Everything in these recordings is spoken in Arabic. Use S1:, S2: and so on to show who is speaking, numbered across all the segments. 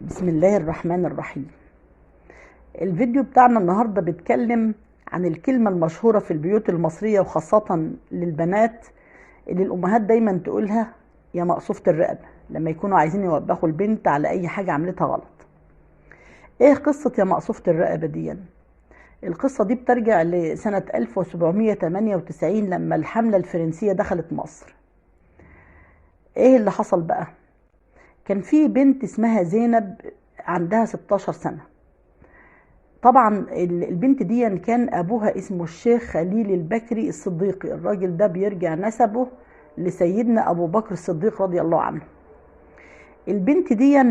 S1: بسم الله الرحمن الرحيم. الفيديو بتاعنا النهاردة بيتكلم عن الكلمة المشهورة في البيوت المصرية وخاصة للبنات اللي الأمهات دايما تقولها: يا مقصوفة الرقبة، لما يكونوا عايزين يوبخوا البنت على أي حاجة عملتها غلط. إيه قصة يا مقصوفة الرقبة دي؟ القصة دي بترجع لسنة 1798 لما الحملة الفرنسية دخلت مصر. إيه اللي حصل بقى؟ كان في بنت اسمها زينب عندها 16 سنة. طبعا البنت دي كان ابوها اسمه الشيخ خليل البكري الصديقي. الراجل ده بيرجع نسبه لسيدنا ابو بكر الصديق رضي الله عنه. البنت دي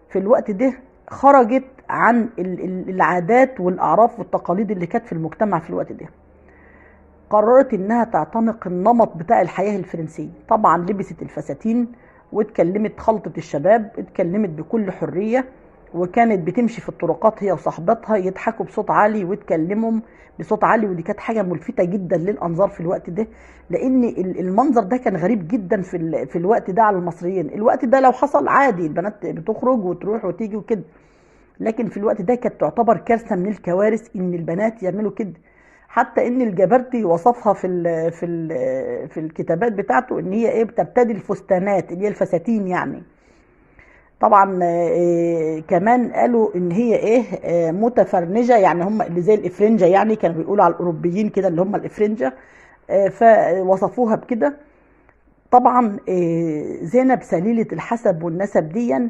S1: في الوقت ده خرجت عن العادات والاعراف والتقاليد اللي كانت في المجتمع في الوقت ده. قررت انها تعتنق النمط بتاع الحياة الفرنسية. طبعا لبست الفساتين واتكلمت خلطة الشباب، اتكلمت بكل حرية، وكانت بتمشي في الطرقات هي وصاحبتها يضحكوا بصوت عالي ويتكلموا بصوت عالي. ودي كانت حاجة ملفتة جدا للأنظار في الوقت ده، لأن المنظر ده كان غريب جدا في الوقت ده على المصريين. الوقت ده لو حصل عادي، البنات بتخرج وتروح وتيجي وكده، لكن في الوقت ده كانت تعتبر كارثة من الكوارث إن البنات يعملوا كده. حتى ان الجبرتي وصفها في الكتابات بتاعته ان هي ايه، بترتدي الفستانات اللي هي الفساتين يعني. طبعا كمان قالوا ان هي ايه، متفرنجه، يعني هم اللي زي الافرنجه، يعني كانوا بيقولوا على الاوروبيين كده اللي هم الافرنجه، فوصفوها بكده. طبعا زينب سليله الحسب والنسب ديا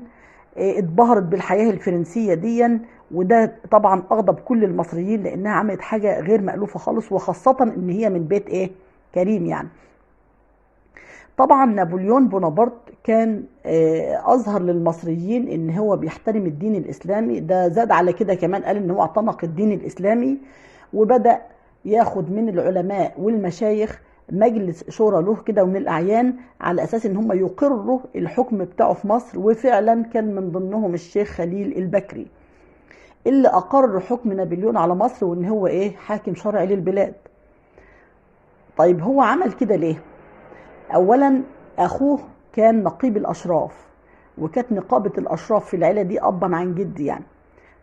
S1: اتبهرت بالحياه الفرنسيه ديا، وده طبعا اغضب كل المصريين لانها عملت حاجه غير مألوفه خالص، وخاصه ان هي من بيت ايه، كريم يعني. طبعا نابليون بونابرت كان اظهر للمصريين ان هو بيحترم الدين الاسلامي. ده زاد على كده كمان، قال ان هو اعتنق الدين الاسلامي، وبدأ ياخد من العلماء والمشايخ مجلس شورى له كده ومن الاعيان، على اساس ان هم يقروا الحكم بتاعه في مصر. وفعلا كان من ضمنهم الشيخ خليل البكري اللي اقر حكم نابليون على مصر، وان هو ايه، حاكم شرعي للبلاد. طيب هو عمل كده ليه؟ اولا اخوه كان نقيب الاشراف، وكانت نقابة الاشراف في العيلة دي ابا عن جد يعني.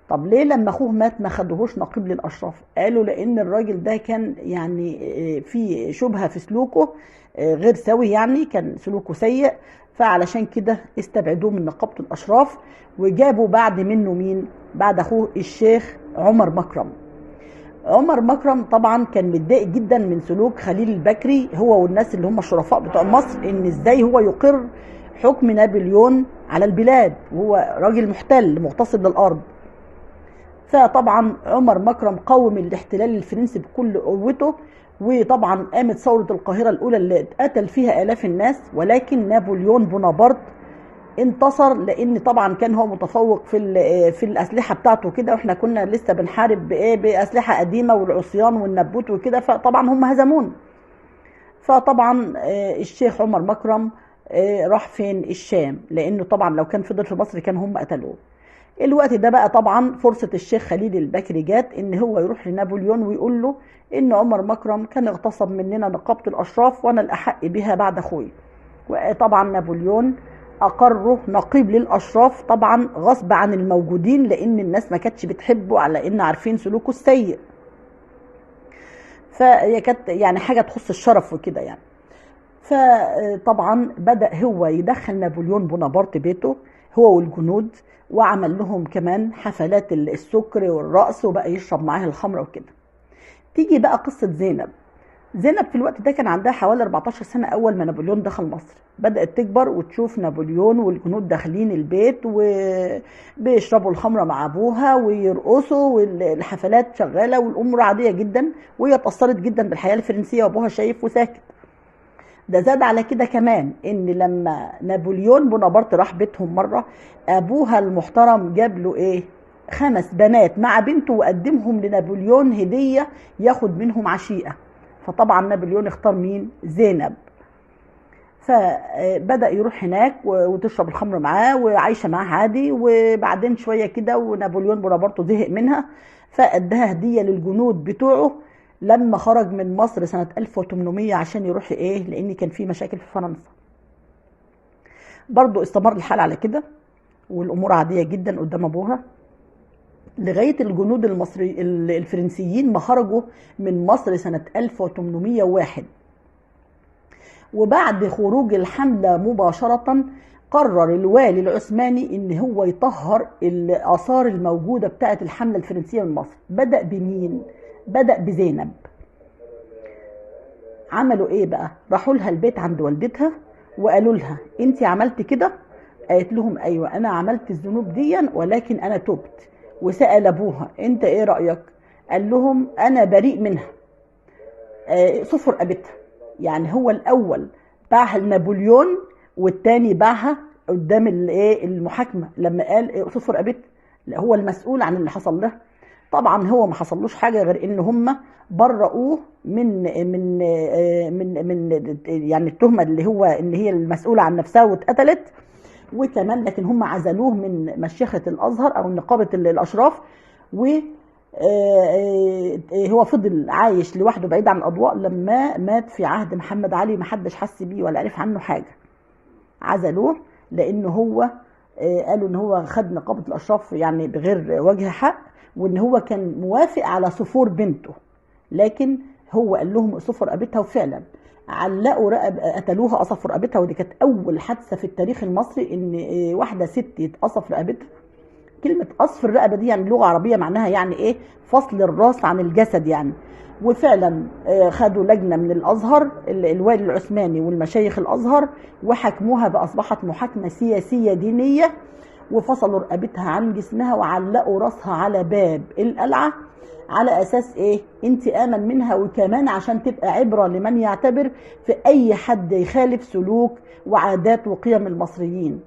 S1: طب ليه لما اخوه مات ما خدوهوش نقيب للاشراف؟ قالوا لان الراجل ده كان يعني في شبهة في سلوكه، غير سوي يعني، كان سلوكه سيء، فعلشان كده استبعدوه من نقابة الاشراف، وجابوا بعد منه مين؟ بعد اخوه الشيخ عمر مكرم. عمر مكرم طبعا كان متضايق جدا من سلوك خليل البكري هو والناس اللي هم الشرفاء بتوع مصر، ان ازاي هو يقر حكم نابليون على البلاد وهو راجل محتل مغتصب للارض. فطبعا عمر مكرم قوم الاحتلال الفرنسي بكل قوته، وطبعا قامت ثورة القاهرة الأولى اللي قتل فيها آلاف الناس. ولكن نابليون بونابرت انتصر، لان طبعا كان هو متفوق في الاسلحه بتاعته كده، واحنا كنا لسه بنحارب بايه، باسلحه قديمه والعصيان والنبوت وكده، فطبعا هم هزمون. فطبعا الشيخ عمر مكرم راح فين؟ الشام، لانه طبعا لو كان فضل في مصر كان هم قتلوه. الوقت ده بقى طبعا فرصة الشيخ خليل البكري جات ان هو يروح لنابليون ويقول له ان عمر مكرم كان اغتصب مننا نقابة الاشراف وانا الاحق بها بعد اخوي. وطبعا نابليون اقره نقيب للاشراف، طبعا غصب عن الموجودين، لان الناس ما كانتش بتحبه على ان عارفين سلوكه السيء. فهي كانت يعني حاجه تخص الشرف وكده يعني. فطبعا بدأ هو يدخل نابليون بونابرت بيته هو والجنود، وعمل لهم كمان حفلات السكر والرقص، وبقى يشرب معاه الخمره وكده. تيجي بقى قصه زينب. زينب في الوقت ده كان عندها حوالي 14 سنة أول ما نابليون دخل مصر. بدأت تكبر وتشوف نابليون والجنود داخلين البيت وبيشربوا الخمرة مع أبوها ويرقصوا والحفلات شغالة والأمور عادية جدا، وهي اتأثرت جدا بالحياة الفرنسية وأبوها شايف وساكت. ده زاد على كده كمان إن لما نابليون بونابرت راح بيتهم مرة، أبوها المحترم جاب له إيه؟ 5 بنات مع بنته، وقدمهم لنابليون هدية ياخد منهم عشيقة. فطبعا نابليون اختار مين؟ زينب. فبدأ يروح هناك وتشرب الخمر معاه وعايشة معاه عادي. وبعدين شوية كده ونابليون بونابرت زهق منها، فأداها هدية للجنود بتوعه لما خرج من مصر سنة 1800 عشان يروح ايه، لان كان في مشاكل في فرنسا. برضو استمر الحال على كده، والامور عاديه جدا قدام ابوها، لغايه الجنود المصري الفرنسيين ما خرجوا من مصر سنه 1801. وبعد خروج الحمله مباشره قرر الوالي العثماني ان هو يطهر الاثار الموجوده بتاعه الحمله الفرنسيه من مصر. بدأ بمين؟ بدأ بزينب. عملوا ايه بقى؟ راحوا لها البيت عند والدتها وقالوا لها انت عملت كده؟ قالت لهم ايوه انا عملت الذنوب دي ولكن انا تبت. وسأل ابوها انت ايه رأيك؟ قال لهم انا بريء منها. صفر رقبتها. يعني هو الاول باعها لنابليون والتاني باعها قدام المحاكمه لما قال صفر رقبتها، هو المسؤول عن اللي حصل له. طبعا هو ما حصلوش حاجه غير ان هم برؤوه من يعني التهمه اللي هو ان هي المسؤوله عن نفسها واتقتلت. وكمان لكن هم عزلوه من مشيخه الازهر او نقابه الاشراف، و هو فضل عايش لوحده بعيد عن الاضواء. لما مات في عهد محمد علي ما حدش حس بيه ولا عرف عنه حاجه. عزلوه لانه هو قالوا ان هو خد نقابه الاشراف يعني بغير وجه حق، وان هو كان موافق على صفور بنته، لكن هو قال لهم صفر رقبتها. وفعلا علقوا قتلوها، قصفوا رقبتها. ودي كانت اول حادثه في التاريخ المصري ان واحده ست يتقصف رقبتها. كلمة قصف الرقبة دي يعني لغة عربية معناها يعني ايه؟ فصل الراس عن الجسد يعني. وفعلا خدوا لجنة من الازهر، الوالي العثماني والمشايخ الازهر، وحكموها باصبحت محاكمة سياسية دينية، وفصلوا رقبتها عن جسمها وعلقوا راسها على باب القلعة على اساس ايه؟ انتقاما منها، وكمان عشان تبقى عبرة لمن يعتبر في اي حد يخالف سلوك وعادات وقيم المصريين.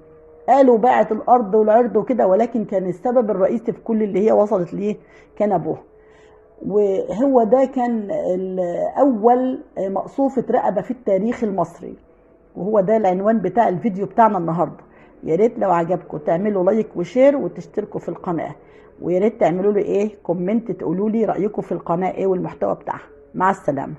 S1: قالوا باعت الارض والعرض وكده، ولكن كان السبب الرئيسي في كل اللي هي وصلت ليه كان ابوها. وهو ده كان اول مقصوفة رقبة في التاريخ المصري، وهو ده العنوان بتاع الفيديو بتاعنا النهاردة. يا ريت لو عجبكم تعملوا لايك وشير وتشتركوا في القناة، ويا ريت تعملوا لي كومنت تقولوا لي رأيكم في القناة والمحتوى بتاعها. مع السلامة.